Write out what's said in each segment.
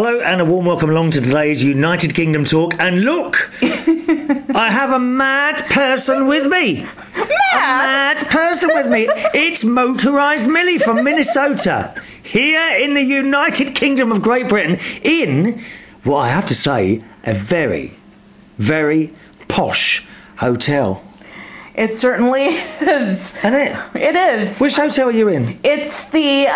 Hello and a warm welcome along to today's United Kingdom talk. And look, I have a mad person with me. Mad person with me. It's Motorized Millie from Minnesota, here in the United Kingdom of Great Britain, in what I have to say, a very, very posh hotel. It certainly is. Isn't it? It is. Which hotel are you in? It's the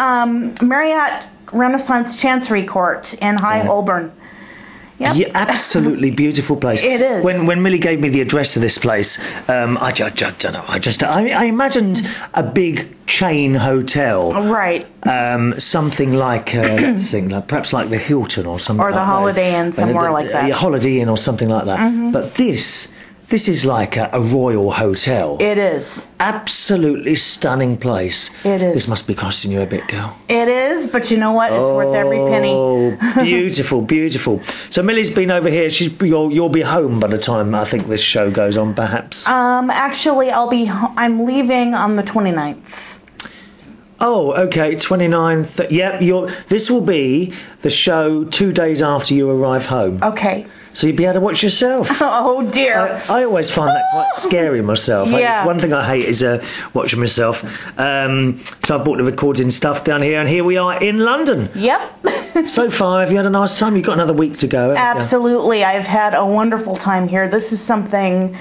Marriott Renaissance Chancery Court in High Holborn. Yep. Yeah, absolutely beautiful place. It is. When Millie gave me the address of this place, I don't know. I imagined a big chain hotel, right? Something like let's think, perhaps like the Hilton or something, or the like Holiday Inn, somewhere like that. Yeah, Holiday Inn or something like that. But this is like a royal hotel. It is. Absolutely stunning place. It is. This must be costing you a bit, girl. It is, but you know what? It's worth every penny. Oh, beautiful, beautiful. So Millie's been over here. You'll be home by the time I think this show goes on, perhaps. Actually, I'm leaving on the 29th. Oh, okay, 29th. Yeah, this will be the show 2 days after you arrive home. Okay. So you'll be able to watch yourself. Oh, dear. I always find that quite scary myself. Yeah. One thing I hate is watching myself. So I bought the recording stuff down here, and here we are in London. Yep. So far, have you had a nice time? You've got another week to go, haven't you? Absolutely. I've had a wonderful time here. This is something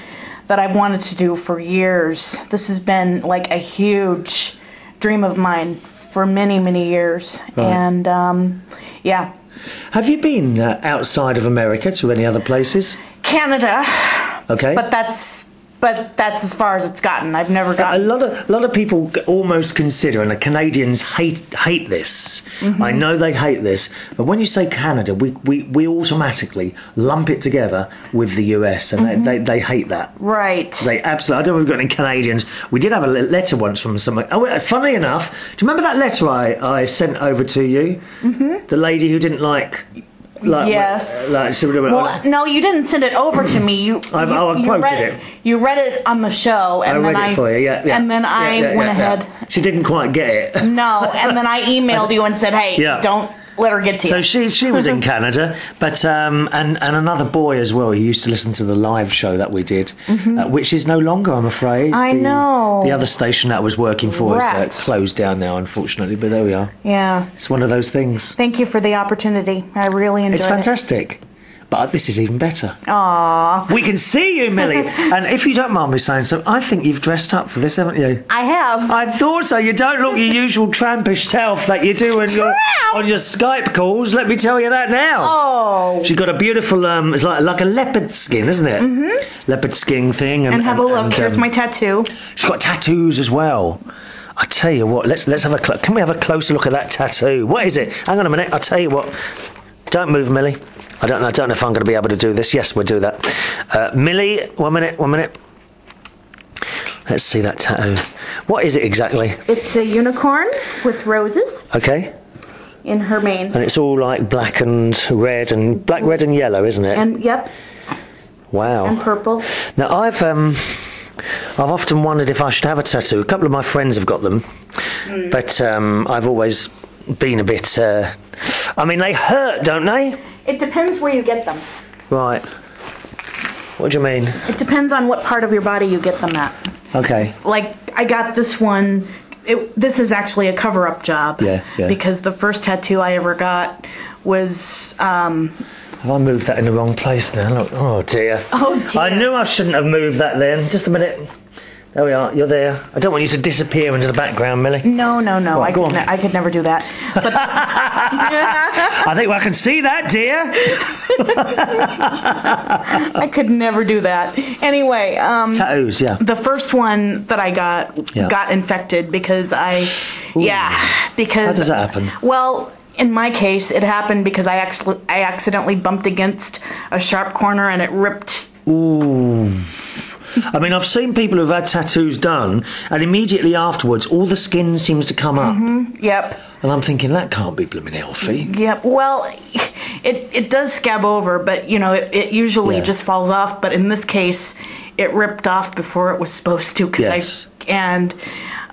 that I've wanted to do for years. This has been like a huge dream of mine for many, many years. Right. And, yeah. Have you been outside of America to any other places? Canada. Okay. But that's as far as it's gotten. I've never gotten. A lot of people almost consider, and the Canadians hate this. I know they hate this, but when you say Canada, we automatically lump it together with the US, and they hate that. Right. They absolutely. I don't know if we've got any Canadians. We did have a letter once from someone. Oh, funnily enough, do you remember that letter I sent over to you? The lady who didn't like. Yes. Well, no, you didn't send it over to me. I quoted it. You read it on the show, and I read it for you. Yeah. And then I went ahead. She didn't quite get it. No, and then I emailed you and said, "Hey, don't let her get to you." So she was in Canada, but and another boy as well. He used to listen to the live show that we did, which is no longer, I'm afraid. I know. The other station that I was working for is closed down now, unfortunately. But there we are. Yeah, it's one of those things. Thank you for the opportunity. I really enjoyed it. It's fantastic. But this is even better. Aww. We can see you, Millie. And if you don't mind me saying so, I think you've dressed up for this, haven't you? I have. I thought so. You don't look your usual trampish self that you do on your Skype calls. Let me tell you that now. Oh. She's got a beautiful, it's like a leopard skin, isn't it? Leopard skin thing. And have a look. Here's my tattoo. She's got tattoos as well. I tell you what, let's have can we have a closer look at that tattoo? What is it? Hang on a minute. I'll tell you what. Don't move, Millie. I don't know if I'm going to be able to do this. Yes, we'll do that. Millie, one minute. Let's see that tattoo. What is it exactly? It's a unicorn with roses. Okay. In her mane. And it's all like black, red, and yellow, isn't it? And yep. Wow. And purple. Now I've often wondered if I should have a tattoo. A couple of my friends have got them, but I've always been a bit. I mean, they hurt, don't they? It depends where you get them. Right. What do you mean? It depends on what part of your body you get them at. Okay. Like, I got this one. This is actually a cover-up job. Yeah. Because the first tattoo I ever got was... Have I moved that in the wrong place now? Look. Oh, dear. Oh, dear. I knew I shouldn't have moved that then. Just a minute. There we are. You're there. I don't want you to disappear into the background, Millie. No. Right, I could never do that. But I think I can see that, dear. I could never do that. Anyway, tattoos, yeah. The first one that I got infected because because how does that happen? Well, in my case, it happened because I accidentally bumped against a sharp corner and it ripped. Ooh. I mean, I've seen people who've had tattoos done, and immediately afterwards, all the skin seems to come up. Yep. And I'm thinking, that can't be blooming healthy. Yep. Well, it does scab over, but, you know, it usually just falls off. But in this case, it ripped off before it was supposed to. Yes.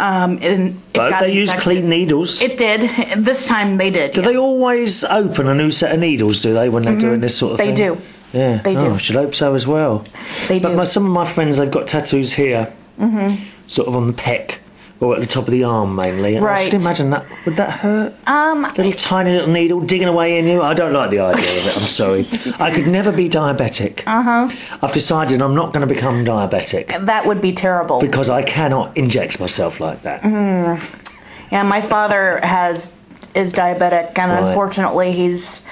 But they use clean needles. It did. This time they did. Do they always open a new set of needles, do they, when they're doing this sort of thing? They do. Yeah. They do. I should hope so as well. They do. But some of my friends, they've got tattoos here, sort of on the pec, or at the top of the arm mainly. And I should imagine that. Would that hurt? Little tiny little needle digging away in you. I don't like the idea of it. I'm sorry. I could never be diabetic. I've decided I'm not going to become diabetic. That would be terrible. Because I cannot inject myself like that. Yeah, my father is diabetic, and unfortunately, he's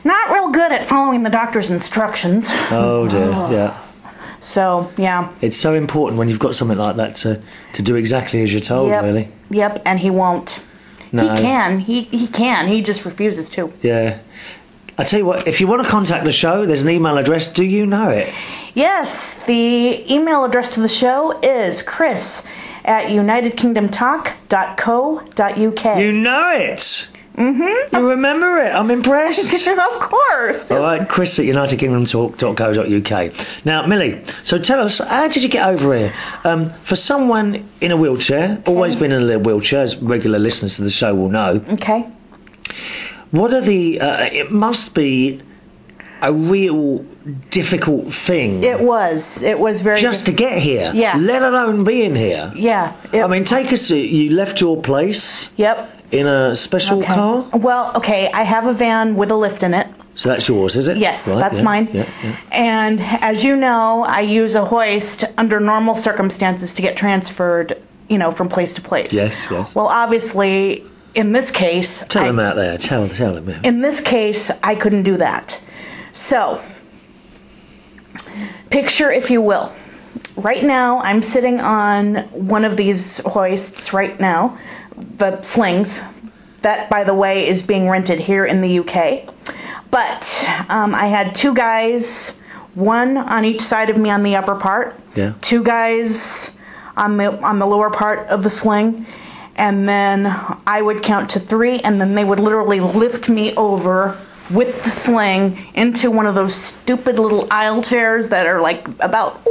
not real good at following the doctor's instructions. Oh dear. Yeah. So, yeah. It's so important when you've got something like that to do exactly as you're told, really. Yep, and he won't. No. He can. He can. He just refuses to. Yeah. I tell you what, if you want to contact the show, there's an email address. Do you know it? Yes. The email address to the show is chris@unitedkingdomtalk.co.uk. You know it! You remember it. I'm impressed. Of course. All right, Chris at unitedkingdomtalk.co.uk. Now, Millie, so tell us, how did you get over here? For someone in a wheelchair, always been in a wheelchair, as regular listeners to the show will know. Okay. What are the... it must be a real difficult thing. It was very... Just to get here. Yeah. Let alone being here. Yeah. I mean, take us... You left your place... Yep. In a special car? Well, okay, I have a van with a lift in it. So that's yours, is it? Yes, right, that's mine. Yeah. And as you know, I use a hoist under normal circumstances to get transferred, from place to place. Yes. Well, obviously, in this case... Tell them out there. Tell them. In this case, I couldn't do that. So, picture, if you will. Right now, I'm sitting on one of these hoists right now. The slings. That, by the way, is being rented here in the UK. But I had two guys, one on each side of me on the upper part. Yeah. Two guys on the lower part of the sling. And then I would count to 3, and then they would literally lift me over with the sling into one of those stupid little aisle chairs that are like about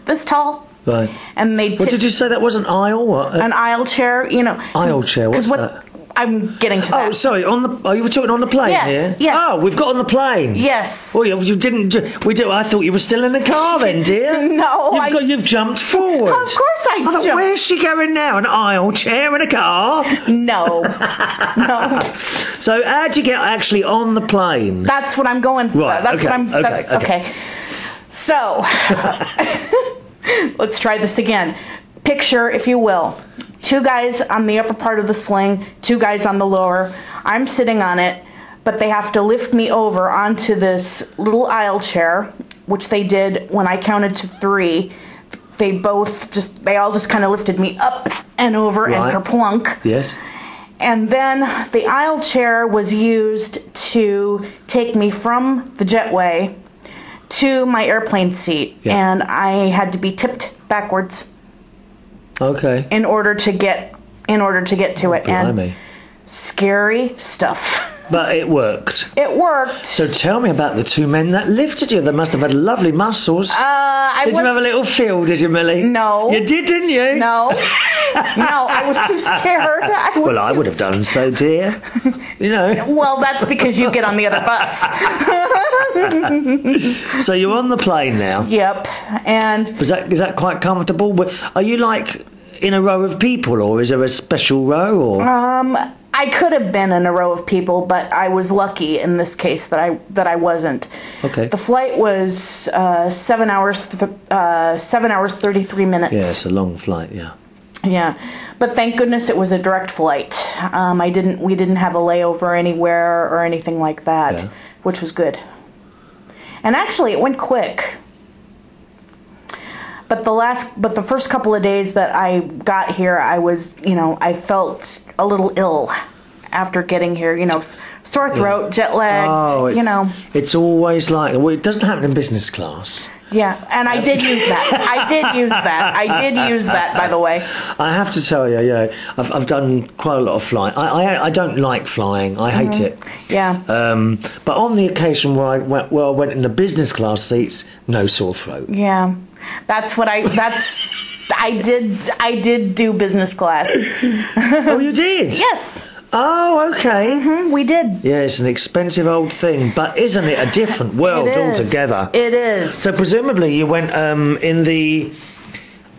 this tall. Right. And they... What did you say that was, an aisle? What? An aisle chair, Aisle chair, what's that? I'm getting to that. Oh, sorry, you were talking on the plane here? Yes. Oh, we've got on the plane. Yes. Oh, you didn't... I thought you were still in the car then, dear. No, You've jumped forward. Of course I jumped. Where's she going now? An aisle chair in a car? No. No. So how'd you get actually on the plane? That's what I'm going for. Right, That's okay, what I'm... Okay. So... Let's try this again. Picture, if you will, 2 guys on the upper part of the sling, 2 guys on the lower. I'm sitting on it, but they have to lift me over onto this little aisle chair, which they did when I counted to 3. They all just kind of lifted me up and over and kerplunk. Yes. And then the aisle chair was used to take me from the jetway to my airplane seat, and I had to be tipped backwards. Okay. In order to get to it, blimey. And scary stuff. But it worked. It worked. So tell me about the 2 men that lifted you. They must have had lovely muscles. Did you have a little feel, did you, Millie? No. You did, didn't you? No. No, I was too scared. I would have done so, dear. Well, that's because you get on the other bus. So you're on the plane now. Yep. And is that quite comfortable? Are you like in a row of people, or is there a special row? Or I could have been in a row of people, but I was lucky in this case that I wasn't. Okay. The flight was 7 hours 33 minutes. Yeah, it's a long flight. Yeah. Yeah, but thank goodness it was a direct flight. We didn't have a layover anywhere or anything like that, which was good. And actually, it went quick. But the first couple of days that I got here, I was, I felt a little ill after getting here. Sore throat, jet lagged. It's always like, it doesn't happen in business class. Yeah, and I did use that. I did use that, by the way. I have to tell you, I've done quite a lot of flying. I don't like flying. I hate it. Yeah. But on the occasion where I went in the business class seats, no sore throat. Yeah. That's I did do business class. Oh, you did? Yes. Oh, okay. We did. Yeah, it's an expensive old thing, but isn't it a different world altogether? It is. So presumably you went in the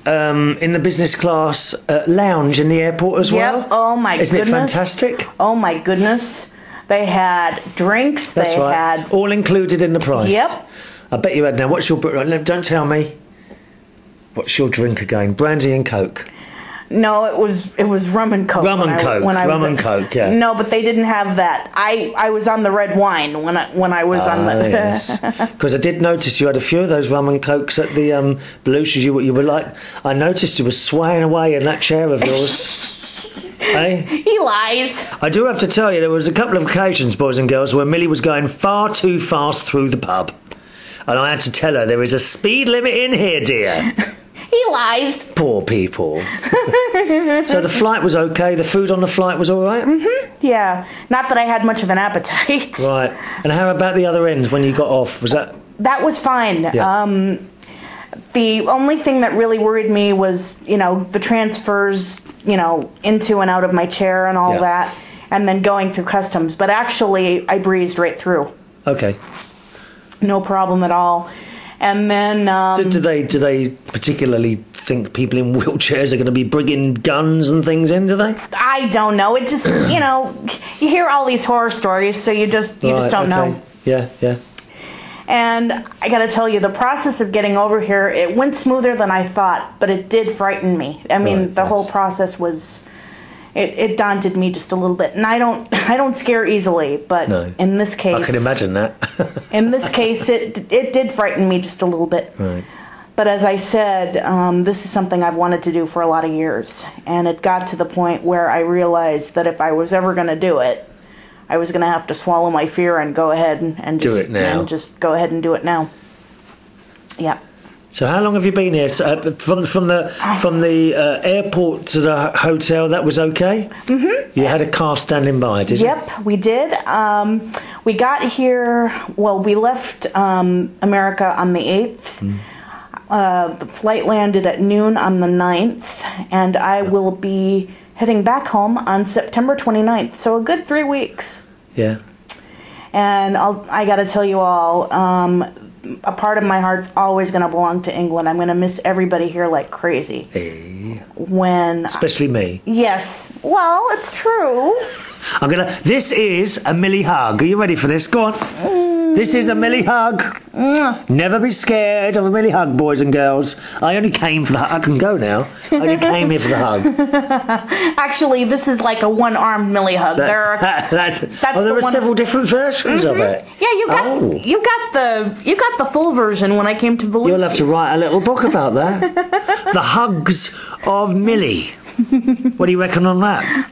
business class lounge in the airport as well? Yep. Oh my goodness. Isn't it fantastic? Oh my goodness. They had drinks. That's they right. had All included in the price. Yep. I bet you had. Now, what's your... Don't tell me. What's your drink again? Brandy and Coke? No, it was rum and Coke. Rum and Coke, yeah. No, but they didn't have that. I was on the red wine when I was on the... Yes. Because I did notice you had a few of those rum and Cokes at the Belushas. You were like... I noticed you were swaying away in that chair of yours. Hey? He lies. I do have to tell you, there was a couple of occasions, boys and girls, where Millie was going far too fast through the pub. And I had to tell her, there is a speed limit in here, dear. He lies. Poor people. So the flight was okay? The food on the flight was all right? Mm-hmm. Yeah. Not that I had much of an appetite. Right. And how about the other end when you got off? Was that... That was fine. Yeah. The only thing that really worried me was, the transfers, into and out of my chair and all that, and then going through customs. But actually, I breezed right through. Okay. No problem at all. And then... Do they particularly think people in wheelchairs are going to be bringing guns and things in, do they? I don't know. It just, you hear all these horror stories, so you just don't know. Yeah. And I got to tell you, the process of getting over here, it went smoother than I thought, but it did frighten me. I mean, the whole process was... It daunted me just a little bit, and I don't scare easily. But in this case, I can imagine that. In this case, it did frighten me just a little bit. Right. But as I said, this is something I've wanted to do for a lot of years, and it got to the point where I realized that if I was ever going to do it, I was going to have to swallow my fear and go ahead and do it now. And just go ahead and do it now. Yeah. So how long have you been here? From the airport to the hotel, that was okay? Mm-hmm. You had a car standing by, did you? Yep, we did. We got here, we left America on the 8th. The flight landed at noon on the 9th, and I will be heading back home on September 29th, so a good 3 weeks. Yeah. And I got to tell you all, a part of my heart's always going to belong to England. I'm going to miss everybody here like crazy. Hey. Especially me. Yes. Well, it's true. This is a Millie hug. Are you ready for this? Go on. This is a Millie hug. Never be scared of a Millie hug, boys and girls. I only came for the hug. I can go now. I only came here for the hug. Actually, this is like a one-armed Millie hug. There are several different versions of it. Yeah, you got the full version when I came to Belushas. You'll have to write a little book about that. The Hugs of Millie. What do you reckon on that?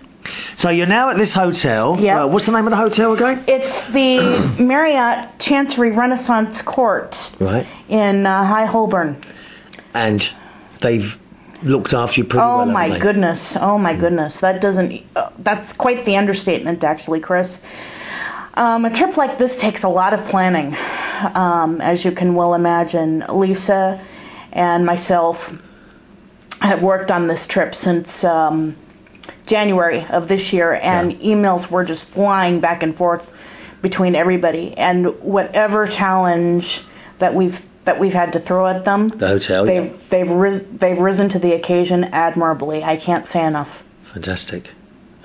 So you're now at this hotel. Yeah. What's the name of the hotel again? It's the Marriott Chancery Renaissance Court. Right. In High Holborn. And they've looked after you pretty well. Oh my goodness. Oh my goodness. That's quite the understatement, actually, Chris. A trip like this takes a lot of planning, as you can well imagine. Lisa and myself have worked on this trip since January of this year, and emails were just flying back and forth between everybody. And whatever challenge that we've had to throw at them, the hotel, they've risen to the occasion admirably. I can't say enough. Fantastic.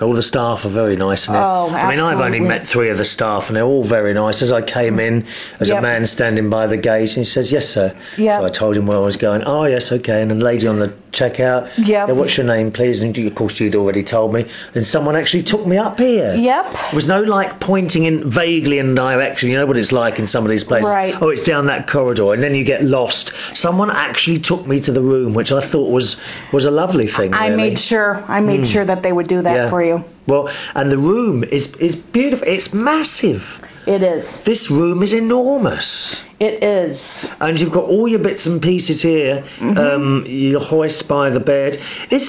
All the staff are very nice. Absolutely. I mean, I've only met 3 of the staff, and they're all very nice. As I came in, there's a man standing by the gate, and he says, "Yes, sir." So I told him where I was going. "Oh, yes, okay." And then lady on the checkout, "Yeah, what's your name, please?" And of course, you'd already told me. And someone actually took me up here. Yep. There was no pointing in vaguely in direction. You know what it's like in some of these places. Right. Oh, it's down that corridor, and then you get lost. Someone actually took me to the room, which I thought was a lovely thing. I made sure that they would do that for you. Well, and the room is beautiful. It's massive. It is. This room is enormous. It is. And you've got all your bits and pieces here. Your hoist by the bed. Is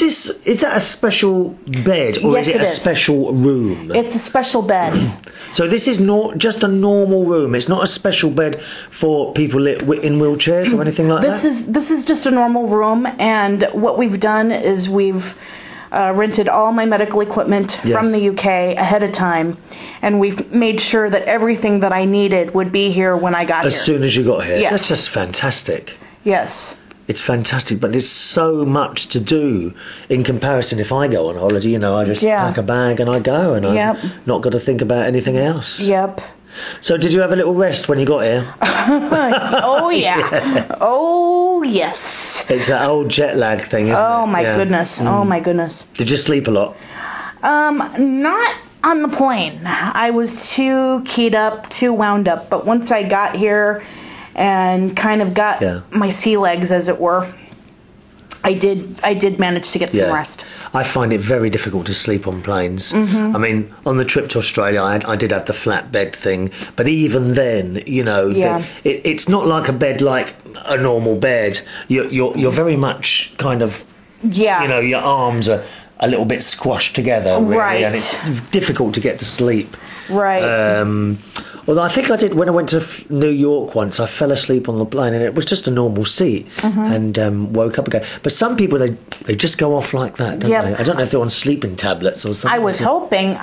that a special bed, or Yes, is it it a is. special room? It's a special bed. So this is not just a normal room. It's not a special bed for people in wheelchairs or anything like that. This is just a normal room, and what we've done is we've rented all my medical equipment from the UK ahead of time, and we've made sure that everything that I needed would be here when I got here. As soon as you got here. Yes. That's just fantastic. Yes. It's fantastic, but there's so much to do in comparison. If I go on holiday, I just pack a bag and I go, and I've not got to think about anything else. Yep. So did you have a little rest when you got here? Oh, yeah. Oh, yes. It's that old jet lag thing, isn't it? Oh, my goodness. Oh, my goodness. Did you sleep a lot? Not on the plane. I was too keyed up, too wound up. But once I got here and kind of got my sea legs, as it were, I did manage to get some rest. I find it very difficult to sleep on planes. I mean, on the trip to Australia, I did have the flat bed thing, but even then, it's not like a bed like a normal bed. You're very much kind of, your arms are a little bit squashed together, really, right, and it's difficult to get to sleep. Right. Although I think I did when I went to New York once. I fell asleep on the plane, and it was just a normal seat, and woke up again. But some people they just go off like that, don't they? I don't know if they're on sleeping tablets or something. I was hoping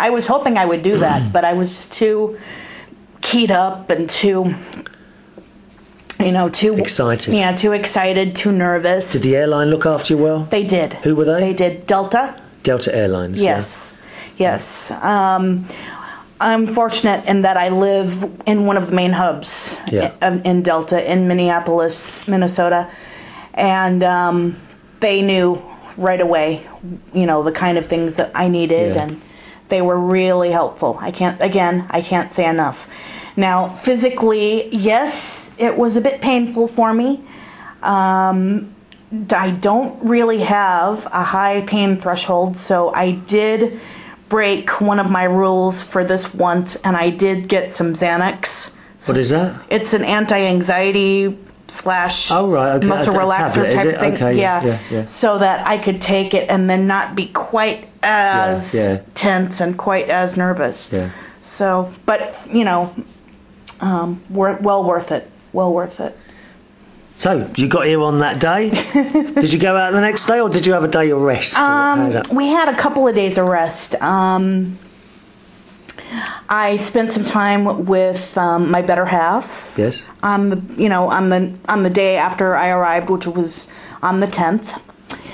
I would do that, but I was just too keyed up and too excited. Yeah, too excited, too nervous. Did the airline look after you well? They did. Who were they? They did. Delta Airlines. Yes. Yes. I'm fortunate in that I live in one of the main hubs in Delta, in Minneapolis, Minnesota. And they knew right away, the kind of things that I needed, and they were really helpful. I can't say enough. Now, physically, yes, it was a bit painful for me. I don't really have a high pain threshold, so I did break one of my rules for this once, and I did get some Xanax. What is that? It's an anti-anxiety / muscle relaxer type thing. Okay, yeah. So that I could take it and then not be quite as tense and quite as nervous. Yeah. So, but well worth it. Well worth it. So, you got here on that day. Did you go out the next day, or did you have a day of rest? We had a couple of days of rest. I spent some time with my better half. Yes. On the day after I arrived, which was on the 10th.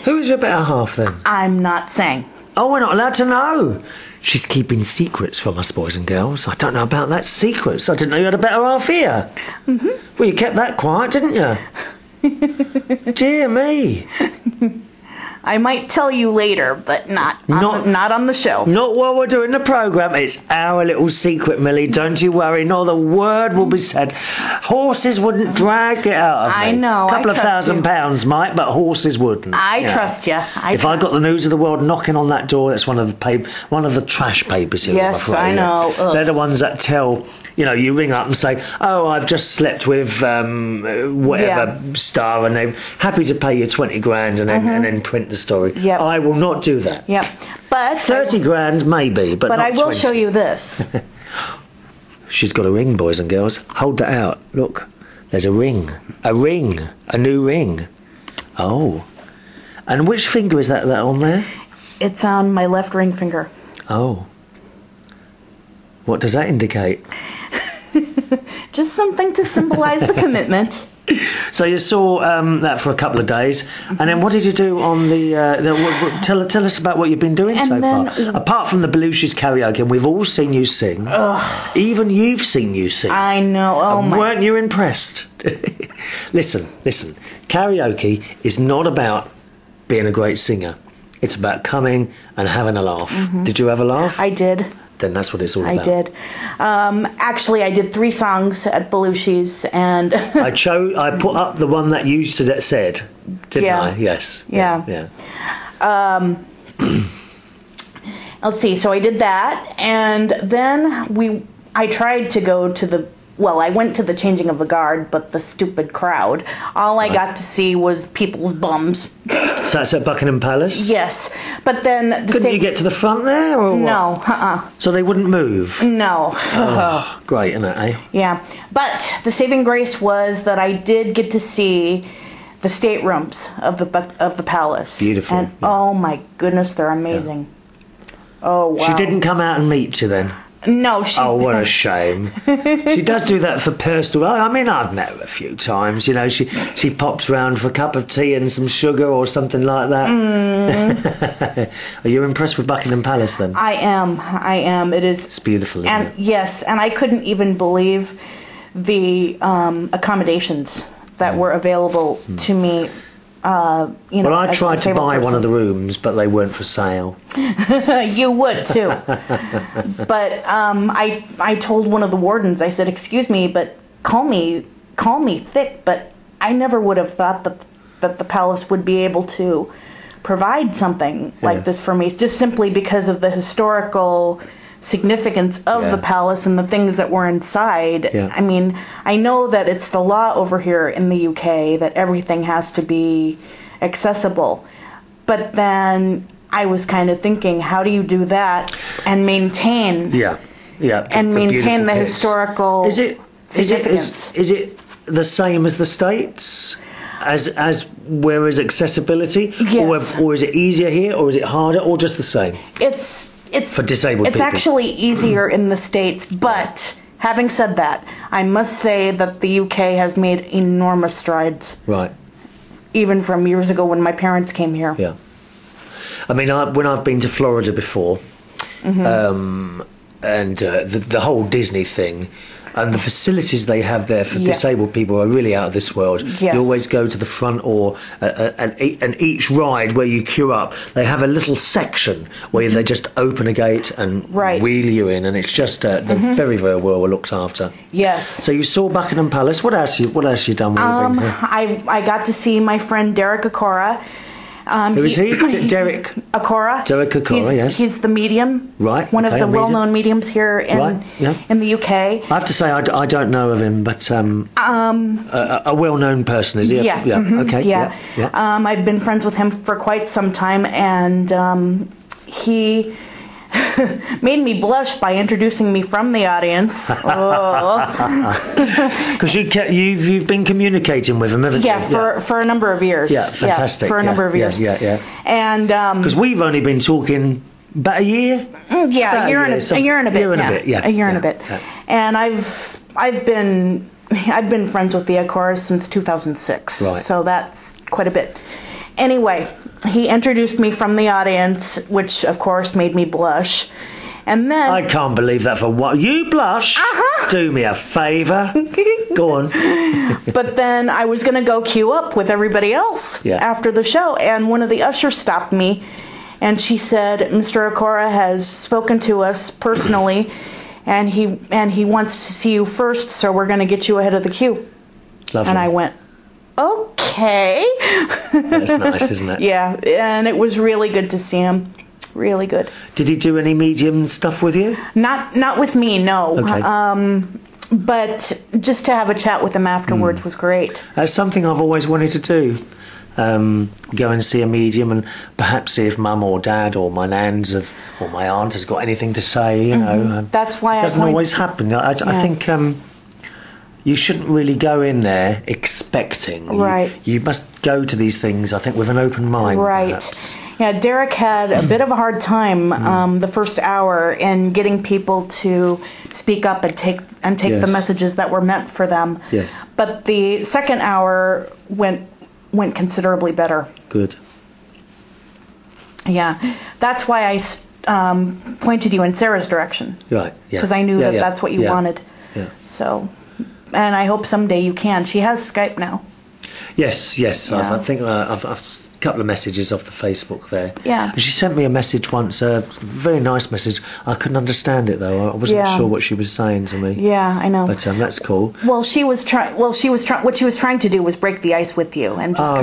Who is your better half then? I'm not saying. Oh, we're not allowed to know. She's keeping secrets from us, boys and girls. I don't know about that. Secrets. I didn't know you had a better half here. Well, you kept that quiet, didn't you? Dear me. I might tell you later, but not on the show. Not while we're doing the programme. It's our little secret, Millie. Don't you worry. Not a word will be said. Horses wouldn't drag it out of me. I know. A couple of £1,000 might, but horses wouldn't. I trust you. If I got the news of the world knocking on that door, that's one of the trash papers here. Yes, I know. They're the ones that tell. You ring up and say, "Oh, I've just slept with whatever star," and they're happy to pay you 20 grand and then print the story. Yep. I will not do that. Yep. But 30 grand maybe, but not I will 20. show you this. She's got a ring, boys and girls. Hold that out. Look, there's a ring, a new ring. Oh, and which finger is that on there? It's on my left ring finger. Oh, what does that indicate? Just something to symbolize the commitment. So you saw that for a couple of days, and then what did you do on tell us about what you've been doing so far. Apart from the Belushi's karaoke, and we've all seen you sing. Even you've seen you sing. I know. Weren't you impressed? Listen. Karaoke is not about being a great singer. It's about coming and having a laugh. Did you have a laugh? I did. Then that's what it's all about. I did. Actually, I did 3 songs at Belushi's, and I put up the one that you said, didn't I? Yes. Yeah. Let's see. So I did that, and then I tried to go to the. Well, I went to the changing of the guard, but the stupid crowd. All I got to see was people's bums. So that's at Buckingham Palace? Yes. But then... Couldn't you get to the front there, or what? No, So they wouldn't move? No. Oh, great, isn't it, eh? Yeah. But the saving grace was that I did get to see the staterooms of the palace. Beautiful. And, oh, my goodness, they're amazing. Yeah. Oh, wow. She didn't come out and meet you then? No, she... Oh, what a shame. She does do that for personal... I mean, I've met her a few times, you know. She pops round for a cup of tea and some sugar or something like that. Are you impressed with Buckingham Palace, then? I am. It's beautiful, isn't it? Yes, and I couldn't even believe the accommodations that were available to me. Well, I tried to buy one of the rooms, but they weren't for sale. You would too. But I told one of the wardens, I said, "Excuse me, but call me thick, but I never would have thought that the palace would be able to provide something like this for me, just simply because of the historical significance of the palace and the things that were inside." I mean, I know that it's the law over here in the UK that everything has to be accessible, but then I was kind of thinking, how do you do that and maintain maintain the historical significance? Is it the same as the States? As where is accessibility? Yes. Or is it easier here, or is it harder, or just the same? It's for disabled people. It's actually easier in the States, but having said that, I must say that the UK has made enormous strides. Right. Even from years ago when my parents came here. Yeah. I mean, when I've been to Florida before, and the whole Disney thing, and the facilities they have there for disabled people are really out of this world. Yes. You always go to the front, or and each ride where you queue up, they have a little section where they just open a gate and wheel you in, and it's just they're very, very well looked after. Yes. So you saw Buckingham Palace. What else you done while you've been here? I got to see my friend Derek Acora. Who is he? Derek Acora. Derek Acora, yes. He's the medium. Right. One of the well-known mediums here in the UK. I have to say, I don't know of him, but a well-known person, is he? Yeah. Okay. Yeah. I've been friends with him for quite some time, and he made me blush by introducing me from the audience. Because you've been communicating with him, haven't you? Yeah, for a number of years. Yeah, fantastic. For a number of years. Yeah. And because we've only been talking about a year. A year and a bit. Yeah. And I've been friends with the Acoras since 2006. Right. So that's quite a bit. Anyway, he introduced me from the audience, which of course made me blush. And then I can't believe that for what you blush. Do me a favour. Go on. But then I was going to go queue up with everybody else after the show, and one of the ushers stopped me, and she said, "Mr. Acora has spoken to us personally, and he wants to see you first, so we're going to get you ahead of the queue." Lovely. And I went, "Okay." That's nice, isn't it? Yeah, and it was really good to see him. Really good. Did he do any medium stuff with you? Not with me, no. Okay. But just to have a chat with him afterwards was great. That's something I've always wanted to do. Go and see a medium, and perhaps see if Mum or Dad or my nans or my aunt has got anything to say. You know, that's why it doesn't always happen. I think you shouldn't really go in there expecting. Right. You must go to these things, I think, with an open mind. Right. Perhaps. Yeah, Derek had a bit of a hard time the first hour in getting people to speak up and take the messages that were meant for them. Yes. But the second hour went considerably better. Good. Yeah. That's why I pointed you in Sarah's direction. Right. Yeah. Because I knew that's what you wanted. Yeah. So, and I hope someday you can. She has Skype now. Yes. Yeah. I think I've a couple of messages off the Facebook there. Yeah. And she sent me a message once, a very nice message. I couldn't understand it though. I wasn't sure what she was saying to me. Yeah, I know. But that's cool. Well, what she was trying to do was break the ice with you and just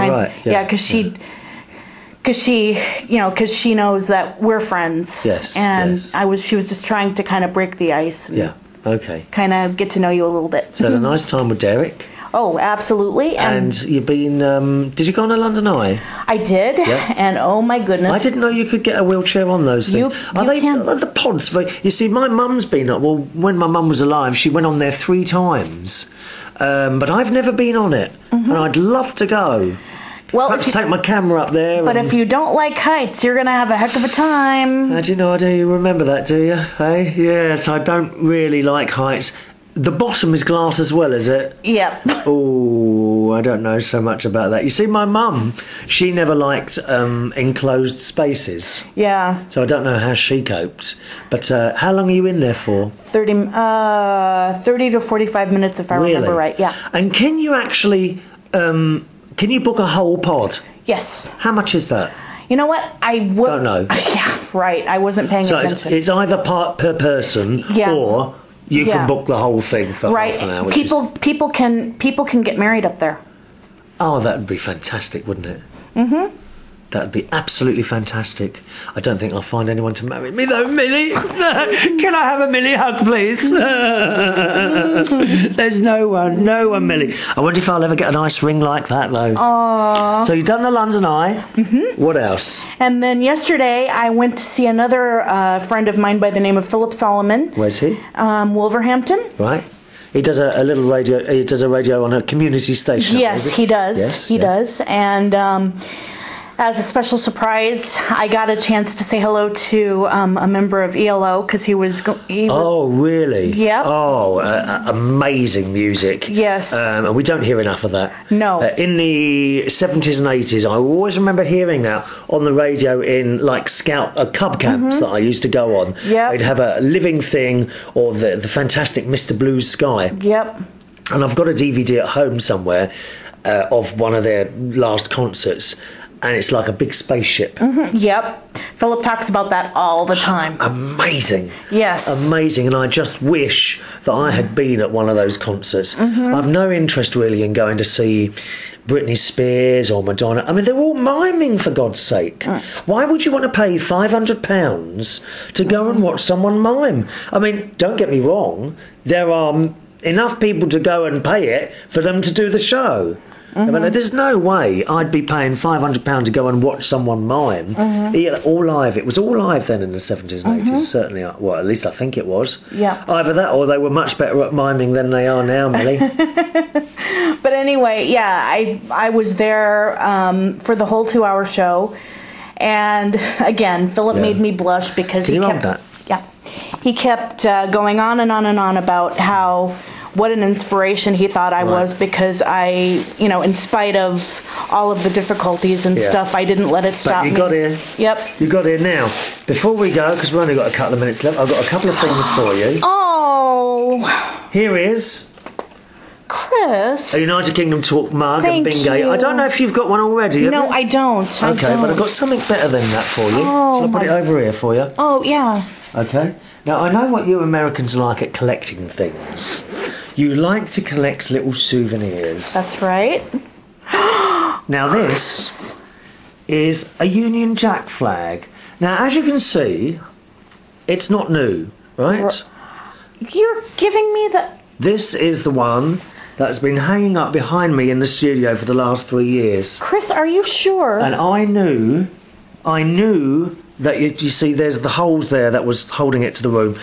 because she knows that we're friends. Yes. And she was just trying to kind of break the ice. And, Okay. kind of get to know you a little bit. So had a nice time with Derek. Oh, absolutely. And you've been, did you go on a London Eye? I did, Yeah. and oh my goodness. I didn't know you could get a wheelchair on those things. You can. Are the pods? You see, my mum's been on, well, when my mum was alive, she went on there 3 times. But I've never been on it, and I'd love to go. Well, Perhaps take my camera up there. But if you don't like heights, you're going to have a heck of a time. Do you remember that, do you? Hey? Yes, I don't really like heights. The bottom is glass as well, is it? Yep. Oh, I don't know so much about that. You see, my mum, she never liked enclosed spaces. Yeah. So I don't know how she coped. But how long are you in there for? 30 to 45 minutes, if I remember right. Yeah. And can you actually, can you book a whole pod? Yes. How much is that? You know what? I would. Don't know. Yeah, right. I wasn't paying attention. So it's either part per person, or you can book the whole thing for half an hour. People can get married up there. Oh, that would be fantastic, wouldn't it? Mm-hmm. That would be absolutely fantastic. I don't think I'll find anyone to marry me though, Millie. Can I have a Millie hug, please? There's no one, Millie. I wonder if I'll ever get a nice ring like that though. Aww. So you've done the London Eye. Mm-hmm. What else? And then yesterday I went to see another friend of mine by the name of Philip Solomon. Where's he? Wolverhampton. Right. He does a little radio. He does a radio on a community station. Yes, he does. Yes, he does. And as a special surprise, I got a chance to say hello to a member of E.L.O. because he was. Oh, really? Yep. Oh, amazing music. Yes. And we don't hear enough of that. No. In the 70s and 80s, I always remember hearing that on the radio in like scout cub camps that I used to go on. Yep. They'd have a living thing or the fantastic Mr. Blue's Sky. Yep. And I've got a DVD at home somewhere of one of their last concerts. And it's like a big spaceship. Yep. Philip talks about that all the time. Amazing. Yes. Amazing. And I just wish that I had been at one of those concerts. I've no interest really in going to see Britney Spears or Madonna. I mean, they're all miming, for God's sake. Why would you want to pay £500 to go and watch someone mime? I mean, don't get me wrong. There are enough people to go and pay it for them to do the show. I mean, there's no way I'd be paying £500 to go and watch someone mime. All live. It was all live then in the 70s and 80s, certainly. Well, at least I think it was. Yeah. Either that or they were much better at miming than they are now, Millie. But anyway, yeah, I was there for the whole 2-hour show. And again, Philip made me blush because he kept going on and on and on about how what an inspiration he thought I was because I, in spite of all of the difficulties and stuff, I didn't let it stop me. You got here. Yep. You got here now. Before we go, because we've only got a couple of minutes left, I've got a couple of things for you. Oh. Here is Chris. a United Kingdom Talk mug and Thank bingo. you. I don't know if you've got one already. No, I don't. Okay, but I've got something better than that for you. Oh, Shall I put it over here for you? Oh, yeah. Okay. Now, I know what you Americans like at collecting things. You like to collect little souvenirs. That's right. Now, this is a Union Jack flag. Now, as you can see, it's not new, right? You're giving me the... This is the one that's been hanging up behind me in the studio for the last 3 years. Chris, are you sure? And I knew that, you see, there's the holes there that was holding it to the room.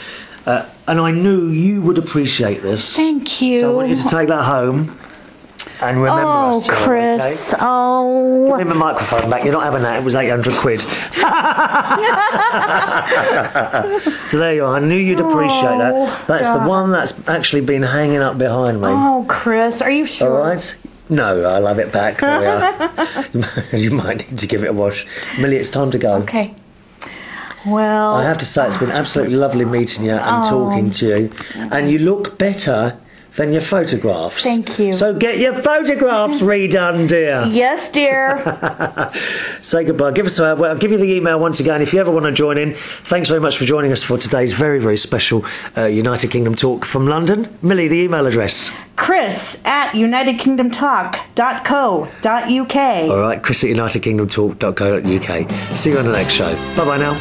And I knew you would appreciate this. Thank you. So I want you to take that home and remember us. Oh, Chris. Okay? Oh. Give me my microphone back. You're not having that. It was 800 quid. So there you are. I knew you'd appreciate that. That's the one that's actually been hanging up behind me. Oh, Chris. Are you sure? All right. No, I love it back. There we are. You might need to give it a wash. Millie, it's time to go. Okay. Well, I have to say, it's been absolutely lovely meeting you and talking to you. And you look better than your photographs. Thank you. So get your photographs redone, dear. Yes, dear. Say goodbye. I'll give you the email once again if you ever want to join in. Thanks very much for joining us for today's very, very special United Kingdom Talk from London. Millie, the email address. Chris at unitedkingdomtalk.co.uk. All right, Chris at unitedkingdomtalk.co.uk. See you on the next show. Bye-bye now.